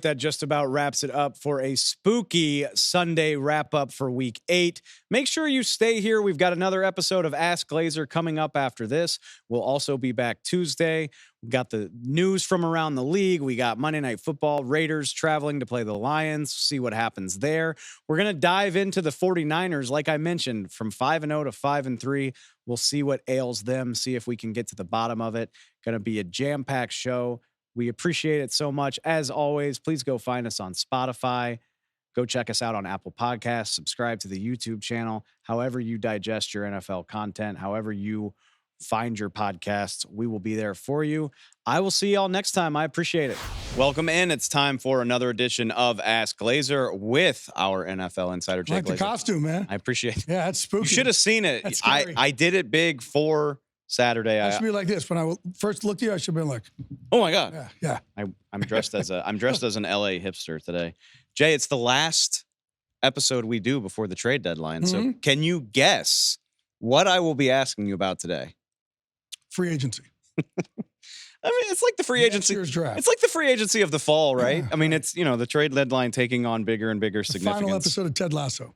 Speaker 1: That just about wraps it up for a spooky Sunday wrap-up for Week 8. Make sure you stay here. We've got another episode of Ask Glazer coming up after this. We'll also be back Tuesday. We've got the news from around the league. We got Monday Night Football, Raiders traveling to play the Lions, see what happens there. We're going to dive into the 49ers, like I mentioned, from 5-0 to 5-3. We'll see what ails them, see if we can get to the bottom of it. Going to be a jam-packed show. We appreciate it so much. As always, please go find us on Spotify. Go check us out on Apple Podcasts. Subscribe to the YouTube channel. However you digest your NFL content, however you find your podcasts, we will be there for you. I will see y'all next time. I appreciate it. Welcome in. It's time for another edition of Ask Glazer with our NFL insider, Jay Glazer.
Speaker 6: The costume, man.
Speaker 1: I appreciate it.
Speaker 6: Yeah, that's spooky.
Speaker 1: You should have seen it. I did it big for Saturday.
Speaker 6: I should be like this. When I first looked at you, I should have been like,
Speaker 1: "Oh my god!"
Speaker 6: Yeah.
Speaker 1: I'm dressed as an LA hipster today. Jay, it's the last episode we do before the trade deadline. Mm-hmm. So, can you guess what I will be asking you about today?
Speaker 6: Free agency.
Speaker 1: I mean, it's like the free agency.
Speaker 6: Draft.
Speaker 1: It's like the free agency of the fall, right? Yeah. I mean, it's the trade deadline taking on bigger and bigger significance.
Speaker 6: Final episode of Ted Lasso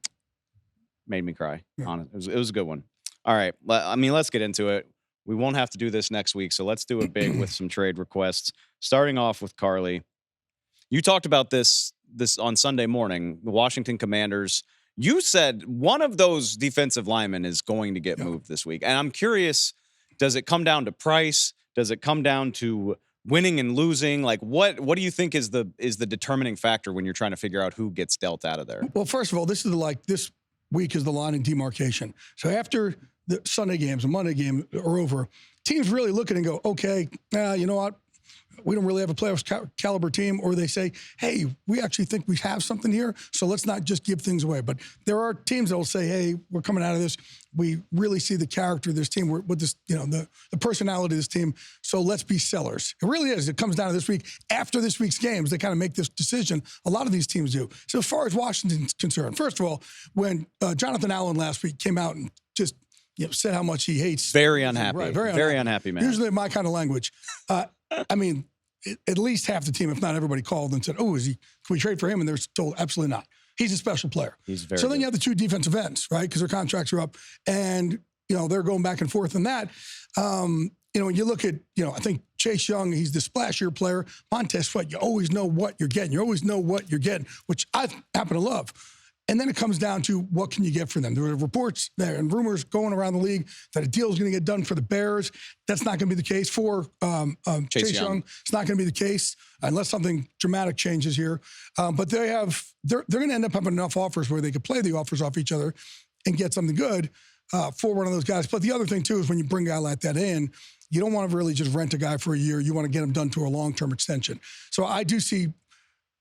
Speaker 1: made me cry. Yeah. Honestly, it was a good one. All right, I mean, let's get into it. We won't have to do this next week, so let's do it big with some trade requests. Starting off with Carly. You talked about this on Sunday morning, the Washington Commanders. You said one of those defensive linemen is going to get moved this week. And I'm curious, does it come down to price? Does it come down to winning and losing? Like, what do you think is the determining factor when you're trying to figure out who gets dealt out of there?
Speaker 6: Well, first of all, this week is the line in demarcation. So after the Sunday games and Monday game are over, teams really look at it and go, okay, you know what? We don't really have a playoff caliber team. Or they say, hey, we actually think we have something here, so let's not just give things away. But there are teams that will say, hey, we're coming out of this. We really see the character of this team. We're with this, the personality of this team. So let's be sellers. It really is. It comes down to this week. After this week's games, they kind of make this decision. A lot of these teams do. So as far as Washington's concerned, first of all, when Jonathan Allen last week came out and just said how much he hates.
Speaker 1: Very unhappy.
Speaker 6: Right,
Speaker 1: very unhappy, man.
Speaker 6: Usually my kind of language. I mean, at least half the team, if not everybody, called and said, oh, can we trade for him? And they're told, absolutely not. He's a special player.
Speaker 1: He's very
Speaker 6: So then
Speaker 1: good.
Speaker 6: you have the two defensive ends, right? Because their contracts are up. And, they're going back and forth on that. When you look at, I think Chase Young, he's the splashier player. Montez Sweat, you always know what you're getting. You always know what you're getting, which I happen to love. And then it comes down to what can you get for them. There are reports there and rumors going around the league that a deal is going to get done for the Bears. That's not going to be the case for Chase Young. It's not going to be the case unless something dramatic changes here. But they're going to end up having enough offers where they could play the offers off each other and get something good for one of those guys. But the other thing, too, is when you bring a guy like that in, you don't want to really just rent a guy for a year. You want to get him done to a long-term extension. So I do see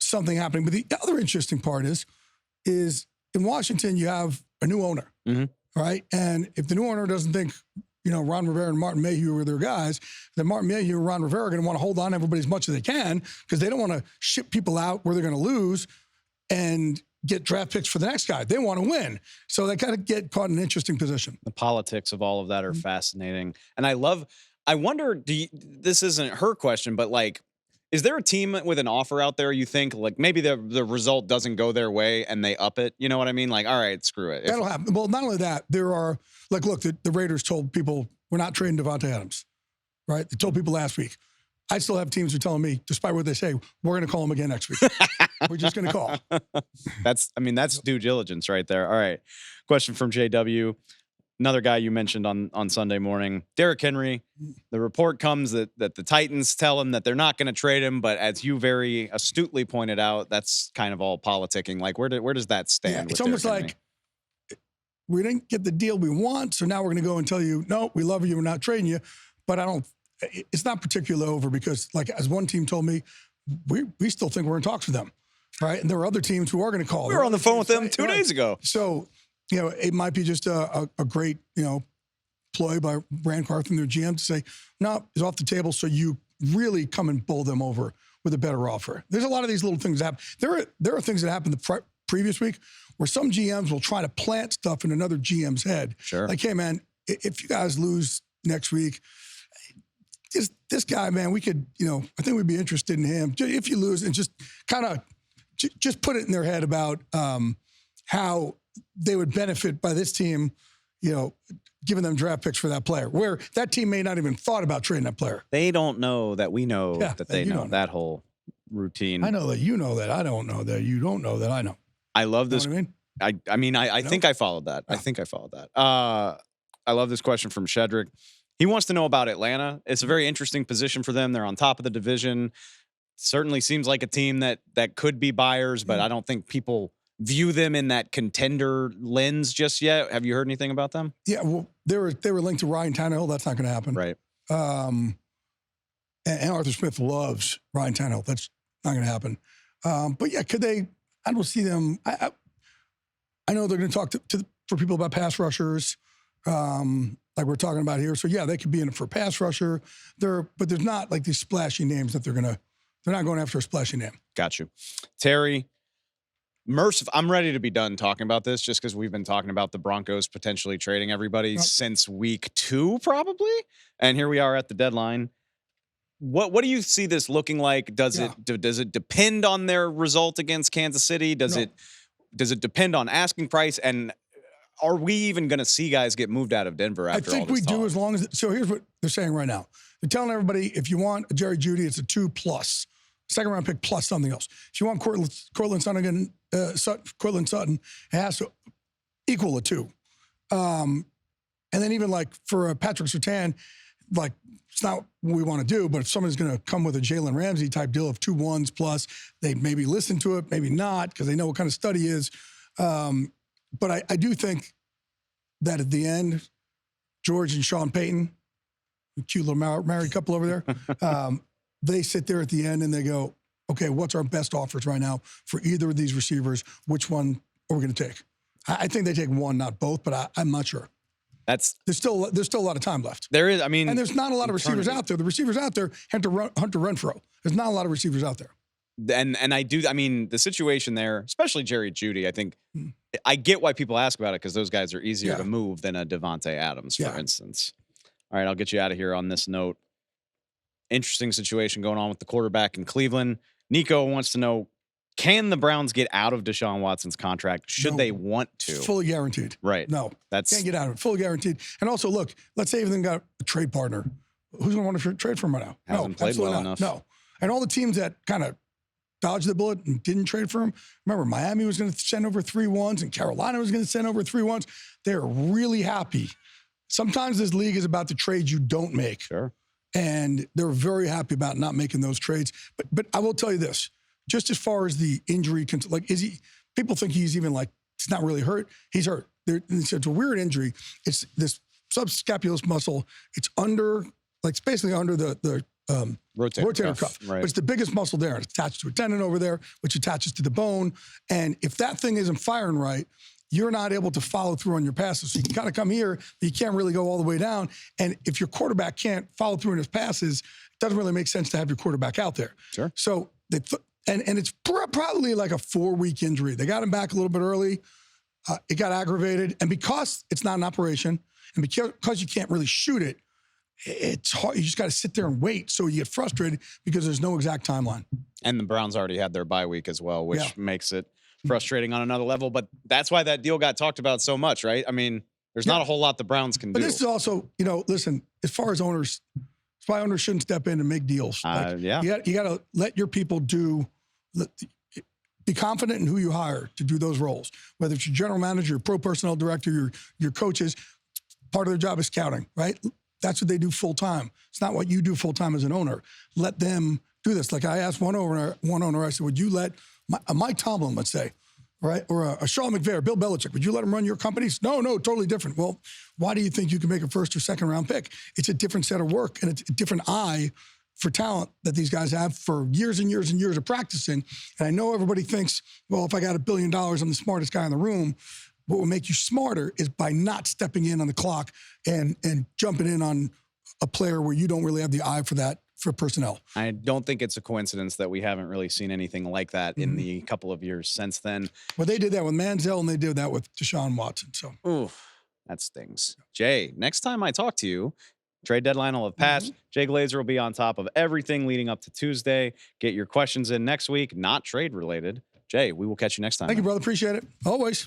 Speaker 6: something happening. But the other interesting part is in Washington, you have a new owner, right? And if the new owner doesn't think, Ron Rivera and Martin Mayhew are their guys, then Martin Mayhew and Ron Rivera are going to want to hold on to everybody as much as they can because they don't want to ship people out where they're going to lose and get draft picks for the next guy. They want to win. So they kind of get caught in an interesting position.
Speaker 1: The politics of all of that are fascinating. And I wonder, this isn't her question, but is there a team with an offer out there you think maybe the result doesn't go their way and they up it? You know what I mean? All right, screw it.
Speaker 6: That'll happen. Well, not only that, there are look, the Raiders told people we're not trading Devontae Adams, right? They told people last week. I still have teams who are telling me, despite what they say, we're going to call him again next week. We're just going to call.
Speaker 1: That's due diligence right there. All right. Question from JW. Another guy you mentioned on Sunday morning, Derrick Henry. The report comes that the Titans tell him that they're not going to trade him, but as you very astutely pointed out, that's kind of all politicking. Where does that stand?
Speaker 6: It's almost like we didn't get the deal we want, so now we're going to go and tell you, no, we love you, we're not trading you. But it's not particularly over because, as one team told me, we still think we're in talks with them, right? And there are other teams who are going to call.
Speaker 1: We were on the phone with them 2 days ago.
Speaker 6: So, it might be just a great, ploy by Brand Carth and their GM to say, no, it's off the table. So you really come and bowl them over with a better offer. There's a lot of these little things that happen. There are things that happened the previous week where some GMs will try to plant stuff in another GM's head.
Speaker 1: Sure.
Speaker 6: Hey, man, if you guys lose next week, this guy, man, we could, I think we'd be interested in him. If you lose, and just kind of just put it in their head about how they would benefit by this team, giving them draft picks for that player, where that team may not even thought about trading that plaplayer.
Speaker 1: They don't know that we know that they know that whole routine.
Speaker 6: I know that you know that. I don't know that you don't know that I know.
Speaker 1: I love this.
Speaker 6: You know what I mean?
Speaker 1: I think I followed that. I think I followed that. I love this question from Shedrick. He wants to know about Atlanta. It's a very interesting position for them. They're on top of the division. Certainly seems like a team that could be buyers, but I don't think people view them in that contender lens just yet. Have you heard anything about them?
Speaker 6: Yeah, well, they were linked to Ryan Tannehill. That's not going to happen.
Speaker 1: Right.
Speaker 6: And Arthur Smith loves Ryan Tannehill. That's not going to happen. But yeah, could they? I don't see them. I know they're going to talk for people about pass rushers, like we're talking about here. So yeah, they could be in it for a pass rusher. But there's not like these splashy names that they're not going after a splashy name.
Speaker 1: Got you, Terry. I'm ready to be done talking about this just because we've been talking about the Broncos potentially trading everybody since week 2, probably. And here we are at the deadline. What do you see this looking like? Does it depend on their result against Kansas City? Does it depend on asking price? And are we even going to see guys get moved out of Denver after all this
Speaker 6: I think we
Speaker 1: talk?
Speaker 6: do, as long as. So here's what they're saying right now. They're telling everybody, if you want a Jerry Jeudy, it's a 2+. Second round pick plus something else. If you want Cortland Sutton, it has to equal a 2. And then even for Patrick Surtain, it's not what we want to do, but if somebody's going to come with a Jalen Ramsey type deal of 2 1s plus, they maybe listen to it, maybe not, because they know what kind of study is. But I do think that at the end, George and Sean Payton, a cute little married couple over there, they sit there at the end and they go, okay, what's our best offers right now for either of these receivers? Which one are we going to take? I think they take one, not both, but I'm not sure. There's still a lot of time left.
Speaker 1: There is, and
Speaker 6: there's not a lot of receivers out there. The receivers out there, Hunter Renfrow. There's not a lot of receivers out there.
Speaker 1: And the situation there, especially Jerry Jeudy, I think I get why people ask about it because those guys are easier to move than a Devontae Adams, for instance. All right, I'll get you out of here on this note. Interesting situation going on with the quarterback in Cleveland. Nico wants to know, can the Browns get out of Deshaun Watson's contract? Should they want to?
Speaker 6: Fully guaranteed.
Speaker 1: Right.
Speaker 6: No, can't get out of it. Fully guaranteed. And also, look, let's say everything got a trade partner. Who's going to want to trade for him right now?
Speaker 1: Hasn't played well enough.
Speaker 6: No. And all the teams that kind of dodged the bullet and didn't trade for him. Remember, Miami was going to send over 3 ones and Carolina was going to send over 3 ones. They're really happy. Sometimes this league is about the trades you don't make.
Speaker 1: Sure.
Speaker 6: And they're very happy about not making those trades. But I will tell you this, just as far as the injury, like, is he, people think he's even like, he's not really hurt. He's hurt. It's a weird injury. It's this subscapularis muscle. It's under, like, it's basically under the rotator cuff.
Speaker 1: Right.
Speaker 6: But it's the biggest muscle there. It's attached to a tendon over there, which attaches to the bone. And if that thing isn't firing right, you're not able to follow through on your passes. So you can kind of come here, but you can't really go all the way down. And if your quarterback can't follow through on his passes, it doesn't really make sense to have your quarterback out there.
Speaker 1: Sure.
Speaker 6: So, and it's probably like a 4-week injury. They got him back a little bit early. It got aggravated. And because it's not an operation, and because you can't really shoot it, it's hard. You just got to sit there and wait. So you get frustrated because there's no exact timeline.
Speaker 1: And the Browns already had their bye week as well, which makes it frustrating on another level. But that's why that deal got talked about so much, right? I mean, there's not a whole lot the Browns can do.
Speaker 6: But this is also, you know, listen, as far as owners, that's why owners shouldn't step in and make deals. Like, you got to let your people be confident in who you hire to do those roles. Whether it's your general manager, your pro personnel director, your coaches, part of their job is scouting, right? That's what they do full time. It's not what you do full time as an owner. Let them do this. Like I asked one owner, I said, would you let Mike Tomlin, let's say, right, or a Sean McVay, Bill Belichick, would you let him run your companies? No, totally different. Well, why do you think you can make a 1st or 2nd round pick? It's a different set of work and it's a different eye for talent that these guys have for years and years and years of practicing. And I know everybody thinks, well, if I got $1 billion, I'm the smartest guy in the room. What will make you smarter is by not stepping in on the clock and jumping in on a player where you don't really have the eye for that, for personnel.
Speaker 1: I don't think it's a coincidence that we haven't really seen anything like that in the couple of years since then.
Speaker 6: Well, they did that with Manziel and they did that with Deshaun Watson. So,
Speaker 1: oof, that stings. Jay, next time I talk to you, trade deadline will have passed. Jay Glazer will be on top of everything leading up to Tuesday. Get your questions in next week, not trade related. Jay, we will catch you next time.
Speaker 6: Thank you, brother. Appreciate it. Always.